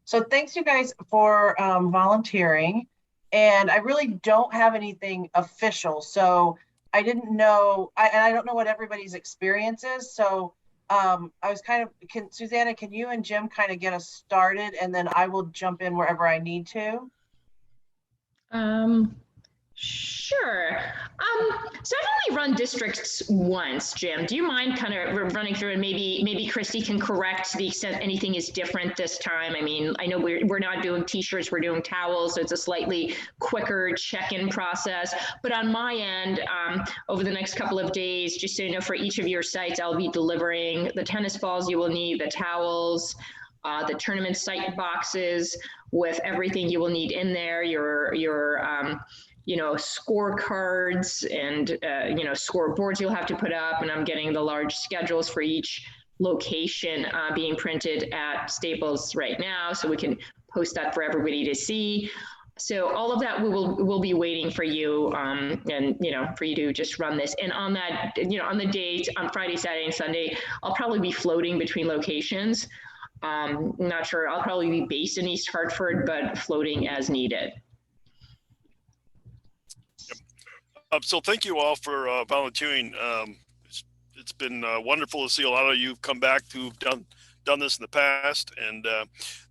So thanks you guys for volunteering. And I really don't have anything official. So I didn't know, and I don't know what everybody's experience is. So I was Susanna, can you and Jim kind of get us started and then I will jump in wherever I need to? Um, sure. So I've only run districts once, Jim. Do you mind kind of running through, and maybe Christy can correct to the extent anything is different this time? I mean, I know we're not doing t-shirts, we're doing towels, so it's a slightly quicker check-in process. But on my end, over the next couple of days, just so you know, for each of your sites, I'll be delivering the tennis balls you will need, the towels, the tournament site boxes with everything you will need in there, your scorecards and scoreboards you'll have to put up, and I'm getting the large schedules for each location being printed at Staples right now, so we can post that for everybody to see. So all of that we'll be waiting for you, and for you to just run this. And on that, on the date on Friday, Saturday, and Sunday, I'll probably be floating between locations. Not sure. I'll probably be based in East Hartford, but floating as needed. Yep. So thank you all for volunteering. It's been wonderful to see a lot of you come back who've done this in the past. And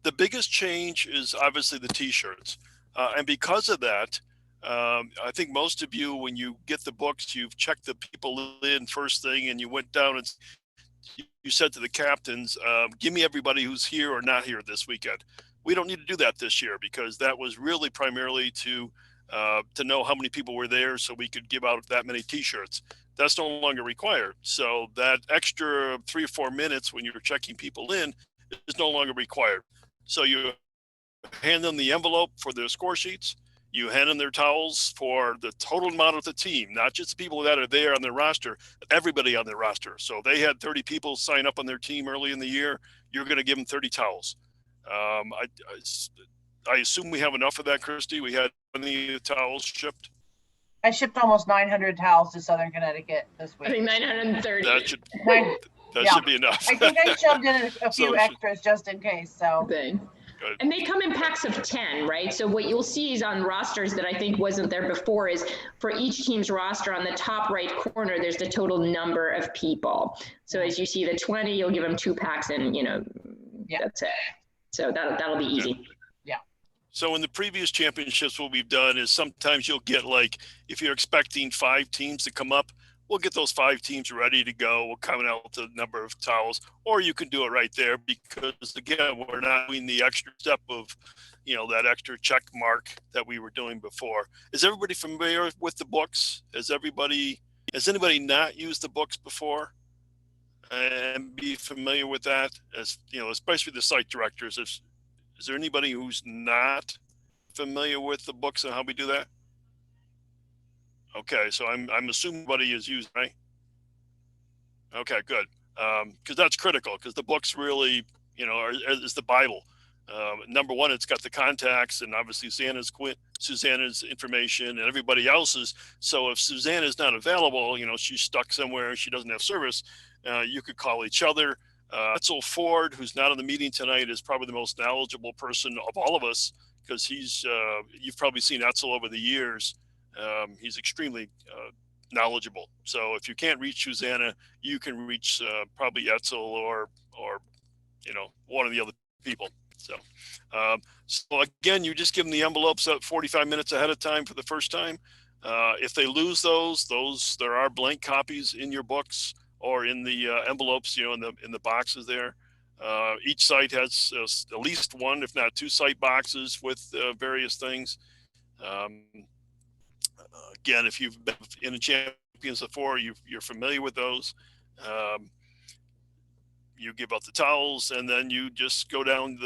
the biggest change is obviously the t-shirts. And because of that, I think most of you, when you get the books, you've checked the people in first thing and you went down and you said to the captains, give me everybody who's here or not here this weekend. We don't need to do that this year because that was really primarily to know how many people were there so we could give out that many t-shirts. That's no longer required. So that extra 3 or 4 minutes when you're checking people in is no longer required. So you hand them the envelope for their score sheets. You hand them their towels for the total amount of the team, not just the people that are there on their roster, but everybody on their roster. So they had 30 people sign up on their team early in the year. You're going to give them 30 towels. I assume we have enough of that, Christy. We had any towels shipped? I shipped almost 900 towels to Southern Connecticut this week. I think 930. That should be enough. I think I shoved in a few extras just in case. So. Good. And they come in packs of 10, right? So what you'll see is on rosters that I think wasn't there before is for each team's roster on the top right corner, there's the total number of people. So as you see the 20, you'll give them 2 packs and, that's it. So that'll be easy. Yeah. So in the previous championships, what we've done is sometimes you'll get if you're expecting 5 teams to come up, we'll get those 5 teams ready to go. We'll come out with a number of towels, or you can do it right there because, again, we're not doing the extra step of, that extra check mark that we were doing before. Is everybody familiar with the books? Has anybody not used the books before and be familiar with that? As especially the site directors. Is there anybody who's not familiar with the books and how we do that? Okay, so I'm assuming everybody is used, right? Okay, good. Because that's critical. Because the books really, is the Bible. Number one, it's got the contacts and obviously Susanna's information and everybody else's. So if Susanna's not available, she's stuck somewhere, she doesn't have service, you could call each other. Etzel Ford, who's not in the meeting tonight, is probably the most knowledgeable person of all of us because you've probably seen Etzel over the years. He's extremely knowledgeable. So if you can't reach Susanna, you can reach probably Etzel or one of the other people. So again, you just give them the envelopes up 45 minutes ahead of time for the first time. If they lose those, there are blank copies in your books or in the envelopes, in the boxes there. Each site has at least 1, if not 2 site boxes with various things. Again, if you've been in the champions before, you're familiar with those. You give out the towels, and then you just go down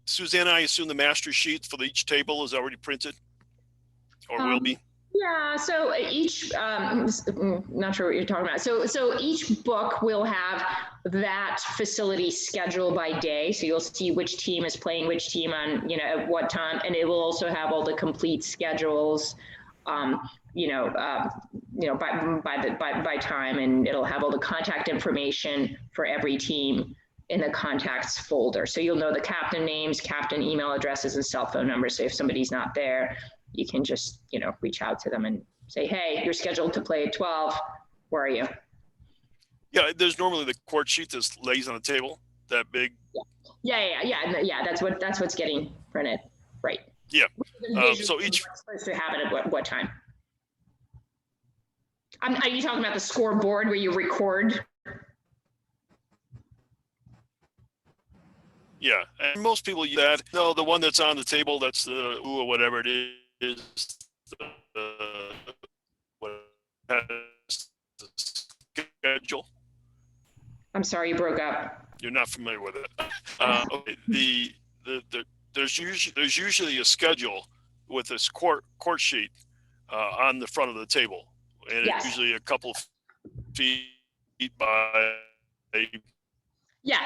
Susanna, I assume the master sheet for each table is already printed, or will be. Yeah. So each, not sure what you're talking about. So each book will have that facility schedule by day. So you'll see which team is playing which team on, at what time, and it will also have all the complete schedules. By time, and it'll have all the contact information for every team in the contacts folder. So you'll know the captain names, captain email addresses, and cell phone numbers. So if somebody's not there, you can just, reach out to them and say, hey, you're scheduled to play at 12. Where are you? Yeah, there's normally the court sheet that lays on the table, that big. Yeah. That's what's getting printed, right? Yeah. So each supposed to have it at what time? Are you talking about the scoreboard where you record? Yeah, and most people use that. No, the one that's on the table, that's the or whatever it is. What has the schedule? I'm sorry, you broke up. You're not familiar with it. Okay, there's usually a schedule with this court sheet on the front of the table, and Yes. it's usually a couple feet by. Yeah.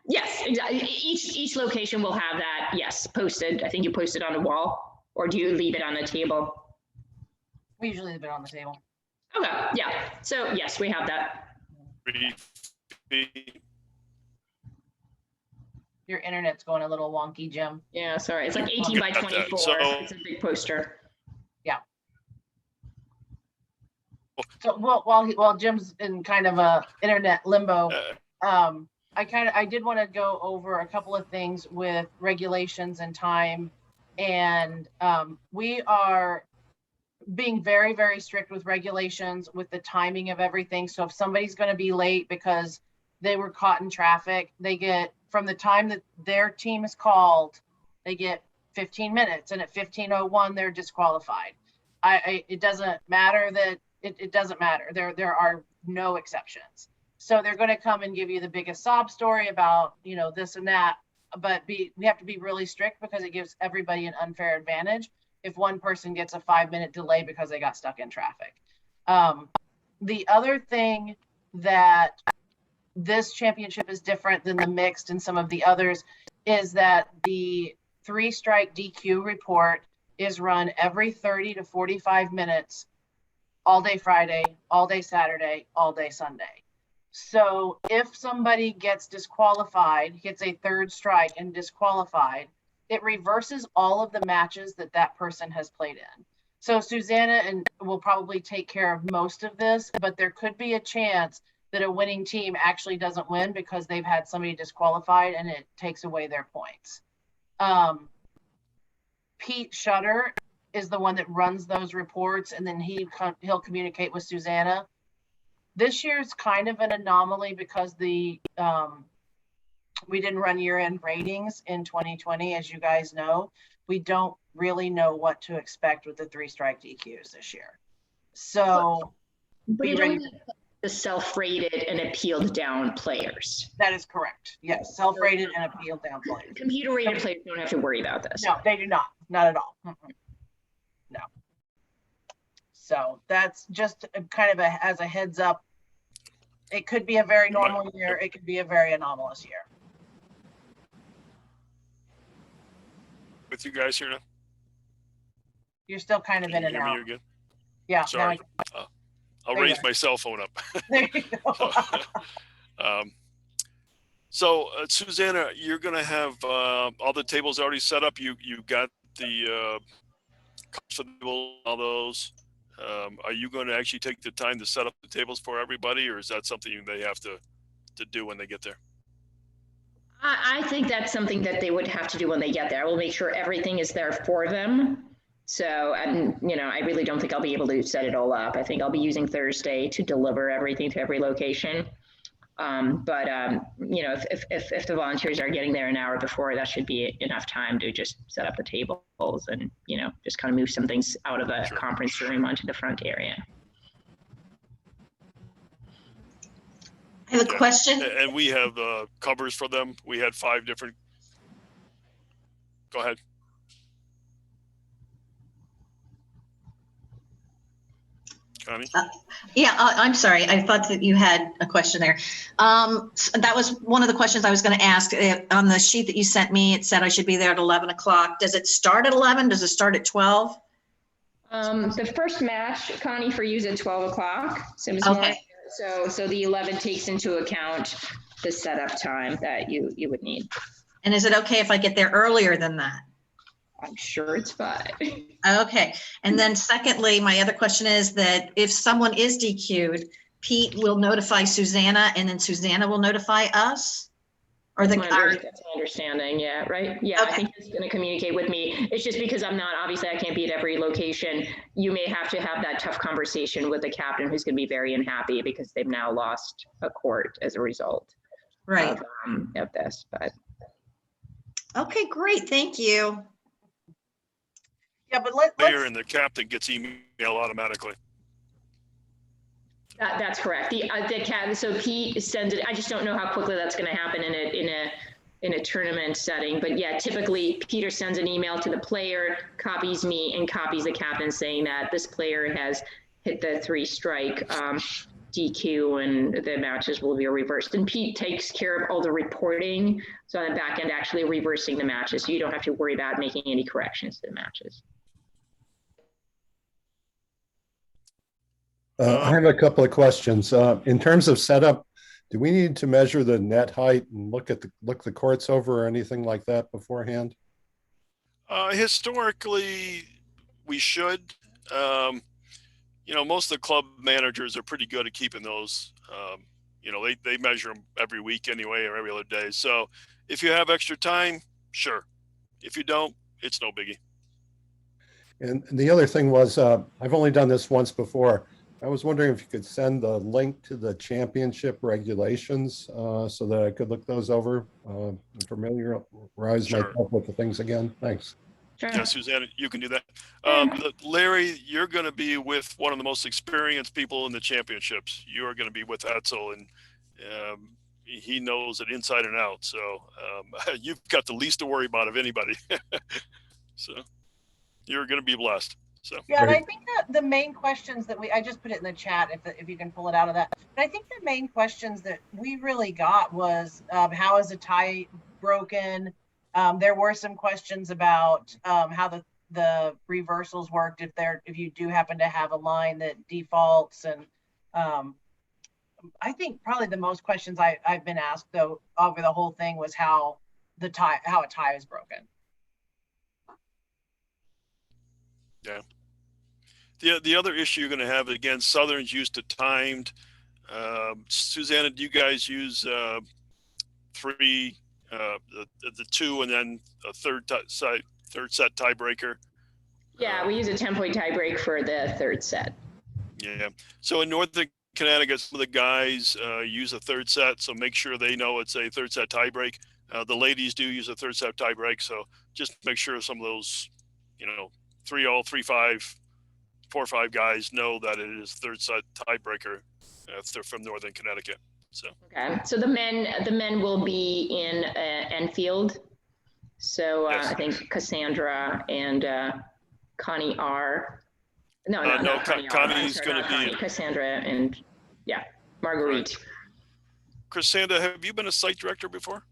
Yes. Exactly. Each location will have that. Yes, posted. I think you post it on a wall, or do you leave it on the table? We usually leave it on the table. Okay. Yeah. So yes, we have that. 3 feet. Your internet's going a little wonky, Jim. Yeah. Sorry. It's like 18 by 24. So, it's a big poster. So while Jim's in kind of a internet limbo, I did want to go over a couple of things with regulations and time, and we are being very, very strict with regulations with the timing of everything. So if somebody's going to be late because they were caught in traffic, they get, from the time that their team is called, they get 15 minutes, and at 15:01 they're disqualified. It doesn't matter that it doesn't matter. There are no exceptions. So they're going to come and give you the biggest sob story about, this and that, but we have to be really strict because it gives everybody an unfair advantage if one person gets a 5-minute delay because they got stuck in traffic. The other thing that this championship is different than the mixed and some of the others is that the 3-strike DQ report is run every 30 to 45 minutes, all day Friday, all day Saturday, all day Sunday. So if somebody gets disqualified, gets a 3rd strike and disqualified, it reverses all of the matches that person has played in. So Susanna will probably take care of most of this, but there could be a chance that a winning team actually doesn't win because they've had somebody disqualified and it takes away their points. Pete Shutter is the one that runs those reports, and then he'll communicate with Susanna. This year's kind of an anomaly because we didn't run year-end ratings in 2020, as you guys know. We don't really know what to expect with the 3-strike DQs this year. So but you don't have the self-rated and appealed down players. That is correct. Yes, self-rated and appealed down players. Computer-rated players don't have to worry about this. No, they do not. Not at all. No. So that's just kind of as a heads up. It could be a very normal year. It could be a very anomalous year. With you guys here now? You're still kind of in and out. Again? Yeah. Sorry. I'll raise my cell phone up. There you go. So Susanna, you're going to have all the tables already set up. You got the all those. Are you going to actually take the time to set up the tables for everybody, or is that something they have to do when they get there? I think that's something that they would have to do when they get there. I will make sure everything is there for them. So, I really don't think I'll be able to set it all up. I think I'll be using Thursday to deliver everything to every location. If the volunteers are getting there an hour before, that should be enough time to just set up the tables and, just kind of move some things out of the conference room onto the front area. I have a question. And we have covers for them. We had 5 different. Go ahead. Connie? I'm sorry. I thought that you had a question there. So that was one of the questions I was going to ask. On the sheet that you sent me, it said I should be there at 11 o'clock. Does it start at 11? Does it start at 12? The first match, Connie, for you is at 12 o'clock. Okay. So the 11 takes into account the setup time that you would need. And is it okay if I get there earlier than that? I'm sure it's fine. Okay. And then secondly, my other question is that if someone is DQ'd, Pete will notify Susanna and then Susanna will notify us? Or That's my understanding, yeah, right? Yeah, okay. I think he's gonna communicate with me. It's just because I'm not, obviously I can't be at every location. You may have to have that tough conversation with the captain who's gonna be very unhappy because they've now lost a court as a result of this, but. Okay, great, thank you. Yeah, but Mayor and the captain gets email automatically. That's correct. The captain. So Pete sends it. I just don't know how quickly that's going to happen in a tournament setting. But yeah, typically Peter sends an email to the player, copies me, and copies the captain saying that this player has hit the 3-strike DQ, and the matches will be reversed. And Pete takes care of all the reporting, so on the back end, actually reversing the matches, so you don't have to worry about making any corrections to the matches. I have a couple of questions. In terms of setup, do we need to measure the net height and look the courts over or anything like that beforehand? Historically, we should. Most of the club managers are pretty good at keeping those. They measure them every week anyway, or every other day. So if you have extra time, sure. If you don't, it's no biggie. And the other thing was, I've only done this once before. I was wondering if you could send the link to the championship regulations so that I could look those over and familiarize myself with the things again. Thanks. Sure. Yeah, Susanna, you can do that. Larry, you're going to be with one of the most experienced people in the championships. You are going to be with Etzel, and he knows it inside and out. So you've got the least to worry about of anybody. So you're going to be blessed. So. Yeah, and I think that the main questions that I just put it in the chat if you can pull it out of that. But I think the main questions that we really got was how is a tie broken? There were some questions about how the reversals worked if you do happen to have a line that defaults, and I think probably the most questions I've been asked though over the whole thing was how a tie is broken. Yeah. The other issue you're going to have, again, Southern's used to timed. Susanna, do you guys use 3, the 2, and then a third set tiebreaker? Yeah, we use a 10-point tiebreak for the third set. Yeah. So in Northern Connecticut, some of the guys use a third set, so make sure they know it's a third set tiebreak. The ladies do use a third set tiebreak, so just make sure some of those, 3-all, 3-5, 4-5 guys know that it is third set tiebreaker if they're from Northern Connecticut. So okay, so the men will be in Enfield. So yes. I think Cassandra and Connie are. No, Connie's going to be Cassandra and Marguerite. Right. Cassandra, have you been a site director before?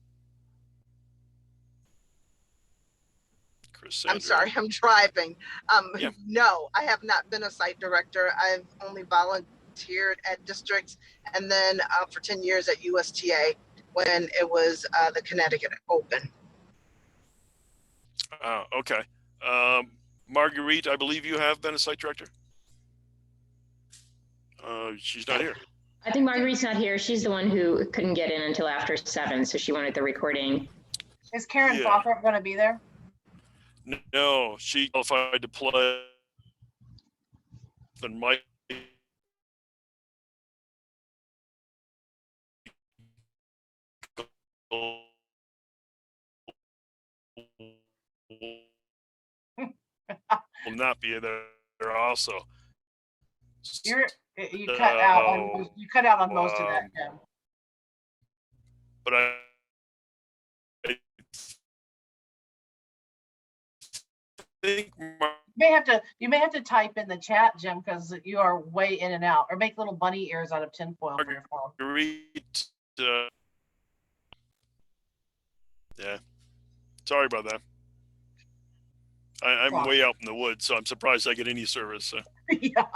I'm sorry, I'm driving. No, I have not been a site director. I've only volunteered at districts, and then for 10 years at USTA when it was the Connecticut Open. Okay. Marguerite, I believe you have been a site director? She's not here. I think Marguerite's not here. She's the one who couldn't get in until after 7, so she wanted the recording. Is Karen Falkrup going to be there? No, she qualified to play. And Mike will not be there also. You cut out on most of that, Jim. But you may have to type in the chat, Jim, because you are way in and out, or make little bunny ears out of tinfoil for your phone. Marguerite, yeah, sorry about that. I'm way out in the woods, so I'm surprised I get any service. So. Yeah.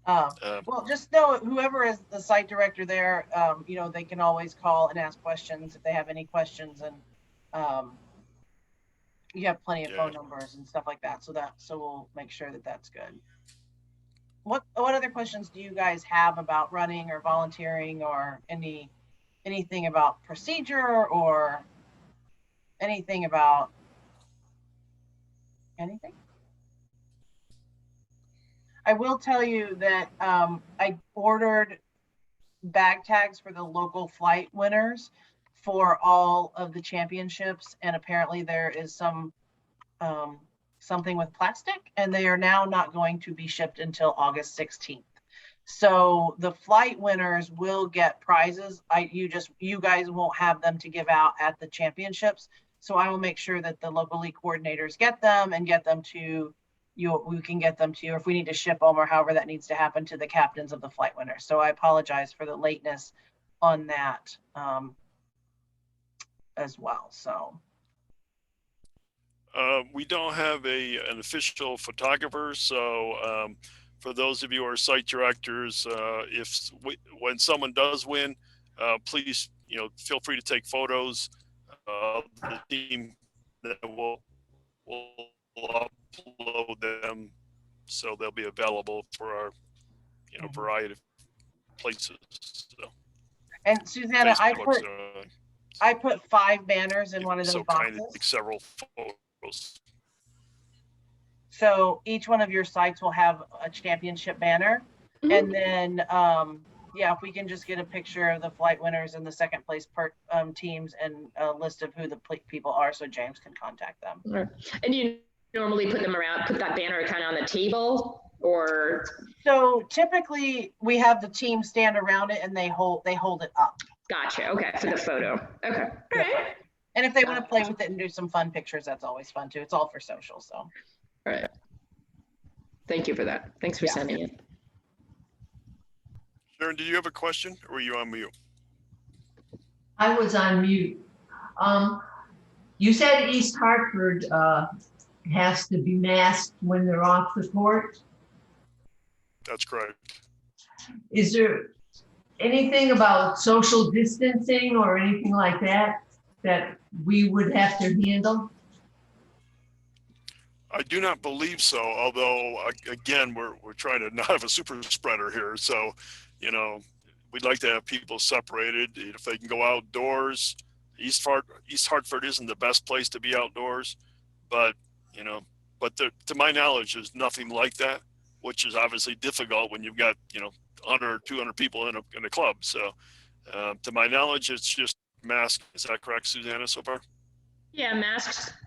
Well, just know whoever is the site director there, you know, they can always call and ask questions if they have any questions, and you have plenty of Yeah. phone numbers and stuff like that. So we'll make sure that that's good. What other questions do you guys have about running or volunteering, or anything about procedure, or anything about anything? I will tell you that I ordered bag tags for the local flight winners for all of the championships, and apparently there is something with plastic, and they are now not going to be shipped until August 16th. So the flight winners will get prizes. You guys won't have them to give out at the championships. So I will make sure that the local league coordinators get them and get them to you. We can get them to you if we need to ship them, or however that needs to happen, to the captains of the flight winners. So I apologize for the lateness on that as well. So we don't have an official photographer, so for those of you who are site directors, when someone does win, please, feel free to take photos of the team. That will upload them, so they'll be available for our variety of places. So, and Susanna, Facebook, I put 5 banners in one of those so boxes. kind of take several photos. So each one of your sites will have a championship banner. Mhm. And then, yeah, if we can just get a picture of the flight winners and the second place teams, and a list of who the people are, so James can contact them. Sure. And you normally put that banner kind of on the table, or? So typically we have the team stand around it and they hold it up. Gotcha. Okay. For the photo. Okay. All right. And if they want to play with it and do some fun pictures, that's always fun too. It's all for social. So. All right. Thank you for that. Thanks for sending it. Sharon, did you have a question, or were you on mute? I was on mute. You said East Hartford has to be masked when they're off the court. That's correct. Is there anything about social distancing or anything like that that we would have to handle? I do not believe so, although again, we're trying to not have a super spreader here. So, we'd like to have people separated. If they can go outdoors, East Hartford isn't the best place to be outdoors, but to my knowledge, there's nothing like that, which is obviously difficult when you've got 100 or 200 people in a club. So, to my knowledge, it's just masks. Is that correct, Susanna, so far? Yeah,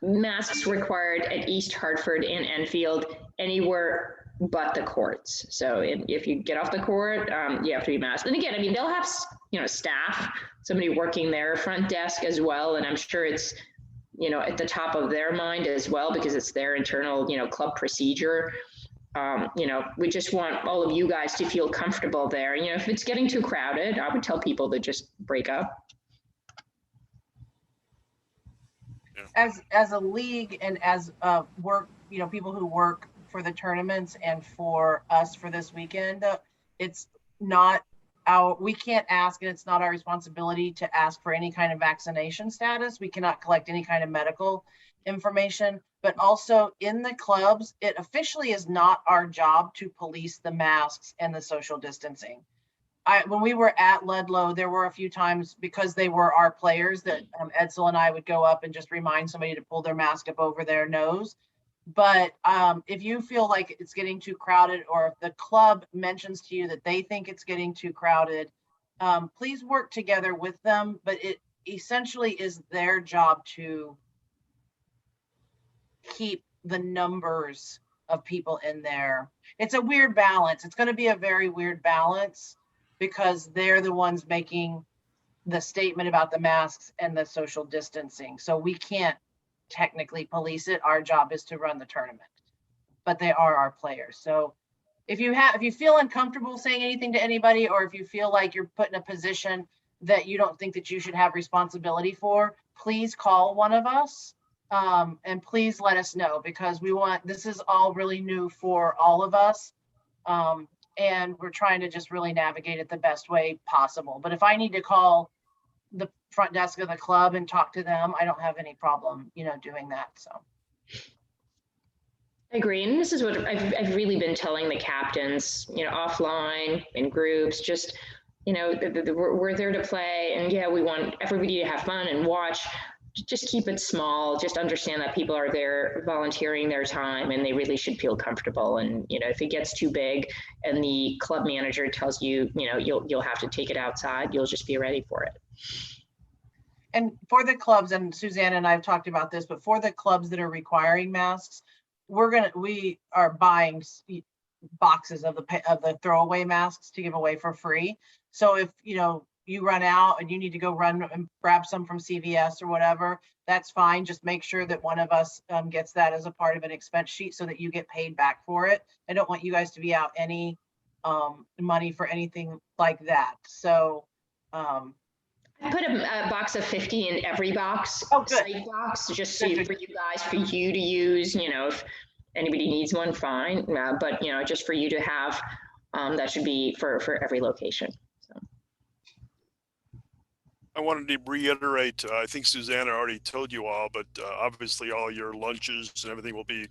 masks required at East Hartford and Enfield, anywhere but the courts. So if you get off the court, you have to be masked. And again, I mean, they'll have staff, somebody working their front desk as well, and I'm sure it's at the top of their mind as well, because it's their internal club procedure. We just want all of you guys to feel comfortable there. If it's getting too crowded, I would tell people to just break up. As a league and as work, people who work for the tournaments and for us for this weekend, it's not we can't ask, and it's not our responsibility to ask for any kind of vaccination status. We cannot collect any kind of medical information, but also in the clubs, it officially is not our job to police the masks and the social distancing. When we were at Ludlow, there were a few times, because they were our players, that Edsel and I would go up and just remind somebody to pull their mask up over their nose. But if you feel like it's getting too crowded, or if the club mentions to you that they think it's getting too crowded, please work together with them. But it essentially is their job to keep the numbers of people in there. It's a weird balance. It's going to be a very weird balance, because they're the ones making the statement about the masks and the social distancing. So we can't technically police it. Our job is to run the tournament, but they are our players. So if you feel uncomfortable saying anything to anybody, or if you feel like you're put in a position that you don't think that you should have responsibility for, please call one of us, and please let us know, because this is all really new for all of us. and we're trying to just really navigate it the best way possible. But if I need to call the front desk of the club and talk to them, I don't have any problem, doing that. So. I agree. And this is what I've really been telling the captains, offline in groups, just, we're there to play, and yeah, we want everybody to have fun and watch. Just keep it small. Just understand that people are there volunteering their time, and they really should feel comfortable. And, if it gets too big and the club manager tells you, you'll have to take it outside, you'll just be ready for it. And for the clubs, and Susanna and I have talked about this, but for the clubs that are requiring masks, we are buying boxes of the throwaway masks to give away for free. So if you run out and you need to go run and grab some from CVS or whatever, that's fine. Just make sure that one of us gets that as a part of an expense sheet so that you get paid back for it. I don't want you guys to be out any money for anything like that. So I put a box of 50 in every box, site box, just so for you guys, for you to use, if anybody needs one, fine. But, just for you to have, that should be for every location. So. I wanted to reiterate, I think Susanna already told you all, but obviously all your lunches and everything will be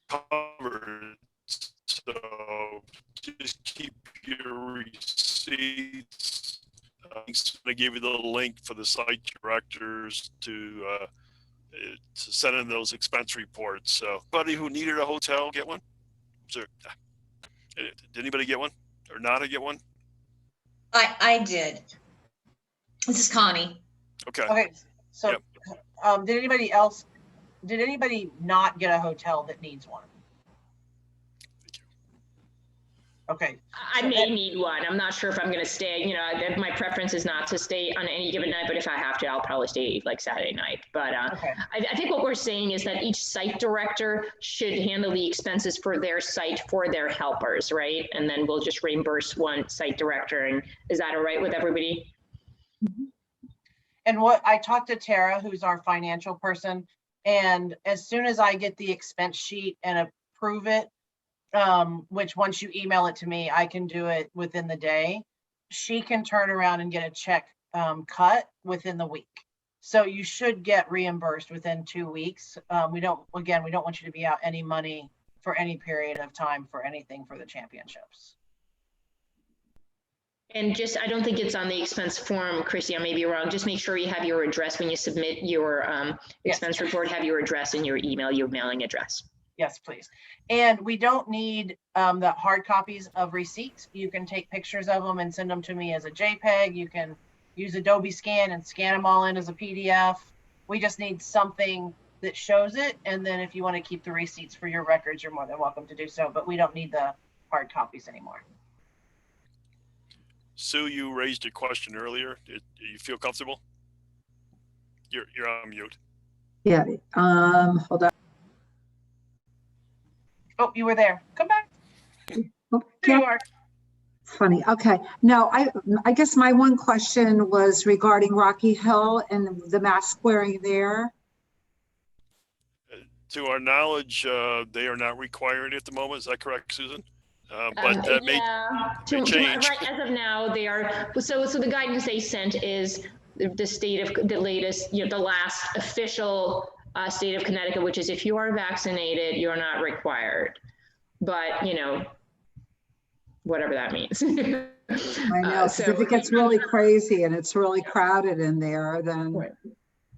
covered. So just keep your receipts. I'm going to give you the link for the site directors to send in those expense reports. So, anybody who needed a hotel, get one? Did anybody get one or not get one? I did. This is Connie. Okay. So, yep. Did anybody not get a hotel that needs one? Okay. I may need one. I'm not sure if I'm going to stay. My preference is not to stay on any given night, but if I have to, I'll probably stay like Saturday night. But okay. I think what we're saying is that each site director should handle the expenses for their site for their helpers, right? And then we'll just reimburse one site director. And is that all right with everybody? And what I talked to Tara, who's our financial person, and as soon as I get the expense sheet and approve it, which once you email it to me, I can do it within the day. She can turn around and get a check cut within the week. So you should get reimbursed within 2 weeks. We don't want you to be out any money for any period of time for anything for the championships. And I don't think it's on the expense form, Christy, I may be wrong. Just make sure you have your address when you submit your expense report, have your address and your email, your mailing address. Yes, please. And we don't need the hard copies of receipts. You can take pictures of them and send them to me as a JPEG. You can use Adobe Scan and scan them all in as a PDF. We just need something that shows it. And then if you want to keep the receipts for your records, you're more than welcome to do so, but we don't need the hard copies anymore. Sue, you raised a question earlier. Do you feel comfortable? You're on mute. Yeah, hold on. Oh, you were there. Come back. Oh, there you are. Funny. Okay. No, I guess my one question was regarding Rocky Hill and the mask wearing there. To our knowledge, they are not required at the moment. Is that correct, Susan? But that may change. Right, as of now, they are. So the guidance they sent is the state of the latest, the last official state of Connecticut, which is if you are vaccinated, you're not required. But, whatever that means. I know. So if it gets really crazy and it's really crowded in there, then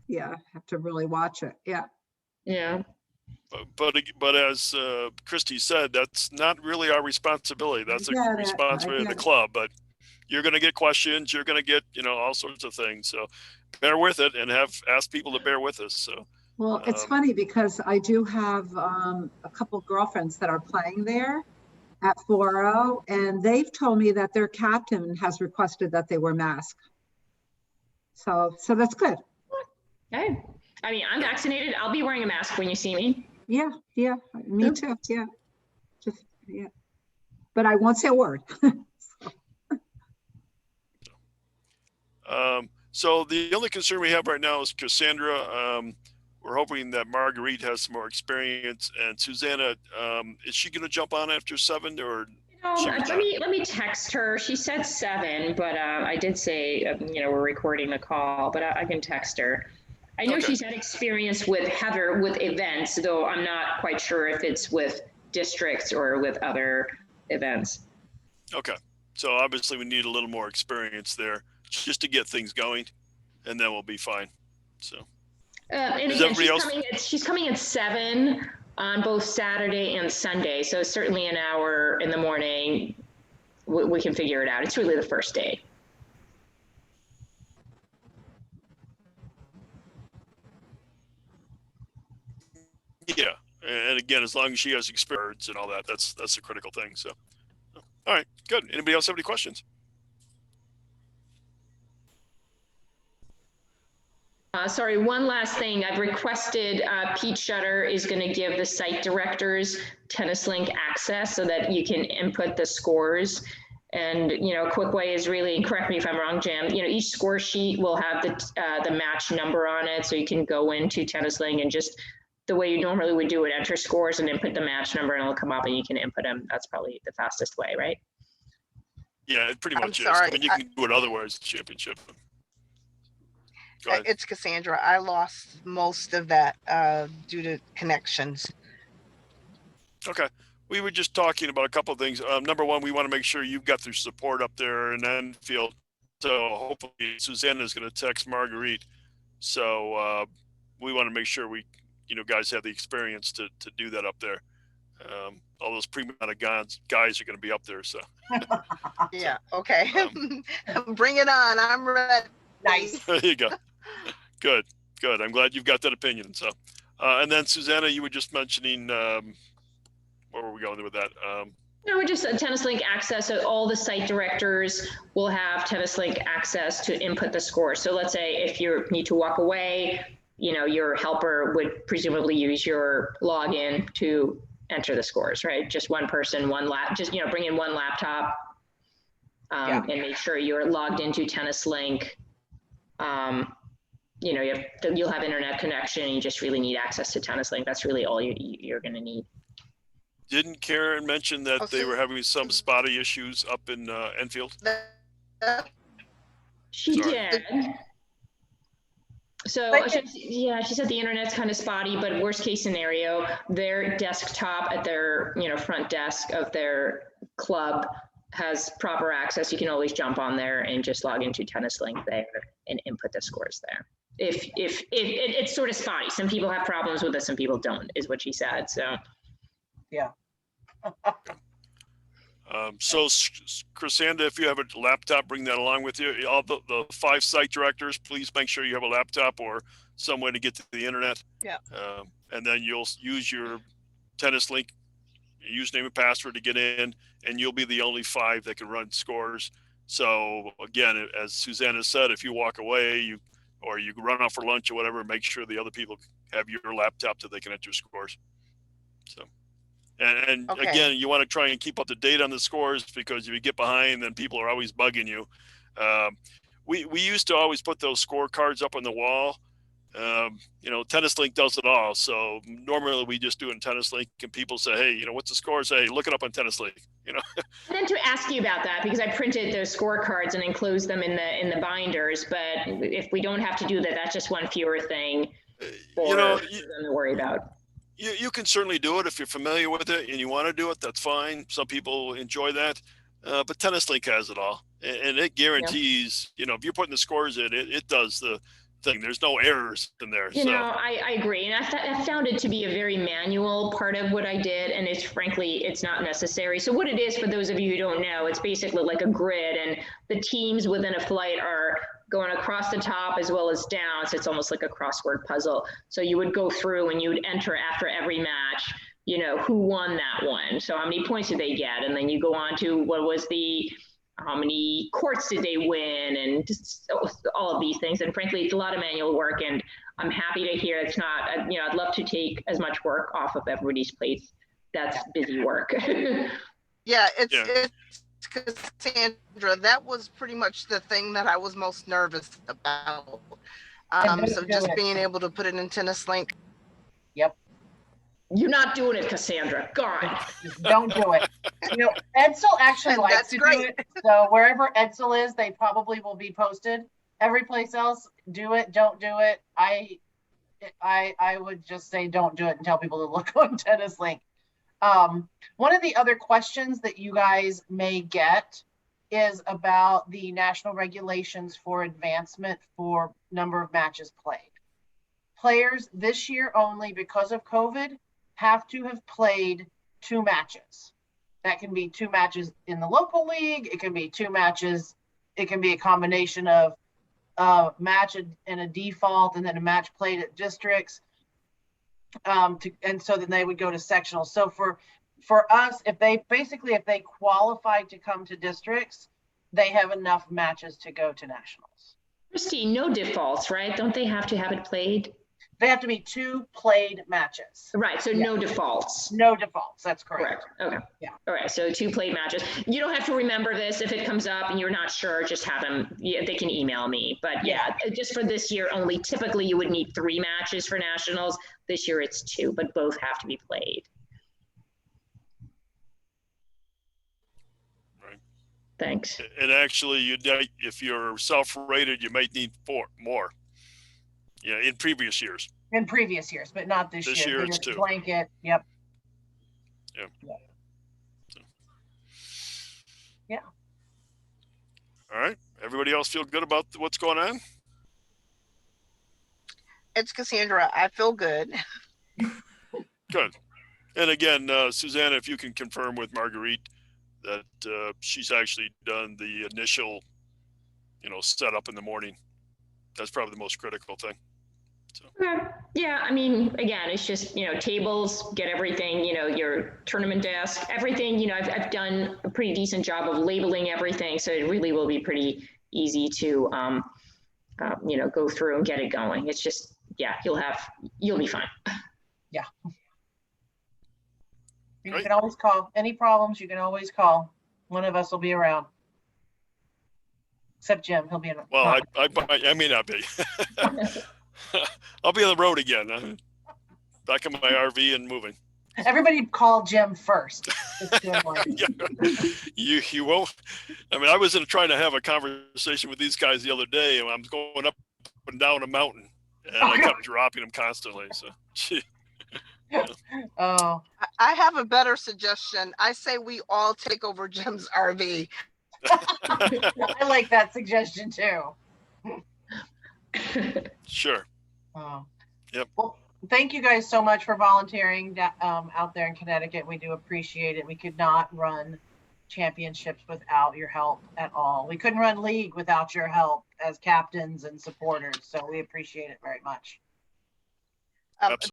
yeah, have to really watch it. Yeah. Yeah. But as Christy said, that's not really our responsibility. That's the responsibility of the club. But you're going to get questions. You're going to get, all sorts of things. So bear with it and ask people to bear with us. So. Well, it's funny because I do have a couple of girlfriends that are playing there at Fluoro, and they've told me that their captain has requested that they wear masks. So that's good. Okay. I mean, I'm vaccinated. I'll be wearing a mask when you see me. Yeah, me too. Yeah, yeah. But I won't say a word. So the only concern we have right now is Cassandra. We're hoping that Marguerite has some more experience, and Susanna, is she going to jump on after 7 or? She was Let me text her. She said 7, but I did say, we're recording the call, but I can text her. I know Okay. she's had experience with Heather with events, though I'm not quite sure if it's with districts or with other events. Okay. So obviously we need a little more experience there just to get things going, and then we'll be fine. So. And Is again, everybody she's coming at 7 on both Saturday and Sunday. So certainly an hour in the morning, we can figure it out. It's really the first day. Yeah, and again, as long as she has experience and all that, that's a critical thing. So, all right, good. Anybody else have any questions? Sorry, one last thing. I've requested Pete Shutter is going to give the site directors TennisLink access so that you can input the scores. And, a quick way is really, and correct me if I'm wrong, Jim, each score sheet will have the match number on it. So you can go into TennisLink and just the way you normally would do it, enter scores and input the match number and it'll come up and you can input them. That's probably the fastest way, right? Yeah, it pretty I'm much is. sorry, I mean, you can do it otherwise, championship. Go ahead. It's Cassandra. I lost most of that due to connections. Okay. We were just talking about a couple of things. Number one, we want to make sure you've got the support up there in Enfield. So hopefully Susanna is going to text Marguerite. So we want to make sure we, guys have the experience to do that up there. All those prima donna guys are going to be up there. So Yeah. Okay. Bring it on. I'm ready. Nice. there you go. Good. I'm glad you've got that opinion. So, and then Susanna, you were just mentioning, where were we going with that? No, we're just TennisLink access. So all the site directors will have TennisLink access to input the score. So let's say if you need to walk away, your helper would presumably use your login to enter the scores, right? Just one person, just, bring in one laptop and make sure you're logged into TennisLink. You'll have internet connection and you just really need access to TennisLink. That's really all you're going to need. Didn't Karen mention that they were having some spotty issues up in Enfield? She Sorry. did. So she said the internet's kind of spotty, but worst case scenario, their desktop at their front desk of their club has proper access. You can always jump on there and just log into TennisLink there and input the scores there. If it's sort of spotty, some people have problems with it, some people don't, is what she said. So. Yeah. So Cassandra, if you have a laptop, bring that along with you. All the 5 site directors, please make sure you have a laptop or some way to get to the internet. Yeah. And then you'll use your TennisLink username and password to get in, and you'll be the only 5 that can run scores. So again, as Susanna said, if you walk away, or you run off for lunch or whatever, make sure the other people have your laptop so they can enter scores. So. And Okay. Again, you want to try and keep up to date on the scores, because if you get behind, then people are always bugging you. We used to always put those scorecards up on the wall. TennisLink does it all. So normally we just do it in TennisLink, and people say, hey, what's the score? Say, look it up on TennisLink. I meant to ask you about that because I printed those scorecards and enclosed them in the binders. But if we don't have to do that, that's just one fewer thing for them to worry about. You can certainly do it if you're familiar with it and you want to do it. That's fine. Some people enjoy that, but TennisLink has it all, and it guarantees. If you're putting the scores in, it does the thing. There's no errors in there. I agree, and I found it to be a very manual part of what I did, and it's not necessary. So what it is, for those of you who don't know, it's basically like a grid, and the teams within a flight are going across the top as well as down. So it's almost like a crossword puzzle. So you would go through and you would enter after every match, who won that one. So how many points did they get? And then you go on to how many courts did they win? And just all of these things. And frankly, it's a lot of manual work, and I'm happy to hear it's not, I'd love to take as much work off of everybody's plates. That's busy work. Yeah, it's Cassandra, that was pretty much the thing that I was most nervous about. So just being able to put it in TennisLink. Yep. You're not doing it, Cassandra. God. Just don't do it. You know, Edsel actually likes That's to great. do it. So wherever Edsel is, they probably will be posted. Every place else, do it, don't do it. I would just say don't do it and tell people to look on Tennis Link. One of the other questions that you guys may get is about the national regulations for advancement for number of matches played. Players this year only, because of COVID, have to have played 2 matches. That can be 2 matches in the local league. It can be 2 matches. It can be a combination of a match and a default, and then a match played at districts. And so then they would go to sectionals. So for us, if they qualify to come to districts, they have enough matches to go to nationals. Christy, no defaults, right? Don't they have to have it played? They have to be 2 played matches. Right, so no defaults. No defaults, that's correct. Okay. Yeah. All right, so 2 played matches. You don't have to remember this. If it comes up and you're not sure, just have them, they can email me. But yeah, just for this year only, typically you would need 3 matches for nationals. This year it's 2, but both have to be played. Right. Thanks. And actually, if you're self-rated, you might need 4 more. Yeah, in previous years. In previous years, but not this year. This year it's 2. Blanket, yep. Yep. Yeah. Yeah. All right. Everybody else feel good about what's going on? It's Cassandra. I feel good. Good. And again, Susanna, if you can confirm with Marguerite that she's actually done the initial, setup in the morning. That's probably the most critical thing. So. Yeah, I mean, again, it's just, tables, get everything, your tournament desk, everything, I've done a pretty decent job of labeling everything. So it really will be pretty easy to, go through and get it going. It's just, yeah, you'll be fine. Yeah. You Great. can always call. Any problems, you can always call. One of us will be around. Except Jim, he'll be in. Well, I may not be. I'll be on the road again. Back in my RV and moving. Everybody call Jim first. Yeah. You won't. I mean, I was trying to have a conversation with these guys the other day, and I'm going up and down a mountain, and I kept dropping them constantly. So, Oh, I have a better suggestion. I say we all take over Jim's RV. I like that suggestion too. Sure. Oh. Yep. Well, thank you guys so much for volunteering out there in Connecticut. We do appreciate it. We could not run championships without your help at all. We couldn't run league without your help as captains and supporters. So we appreciate it very much. Absolutely.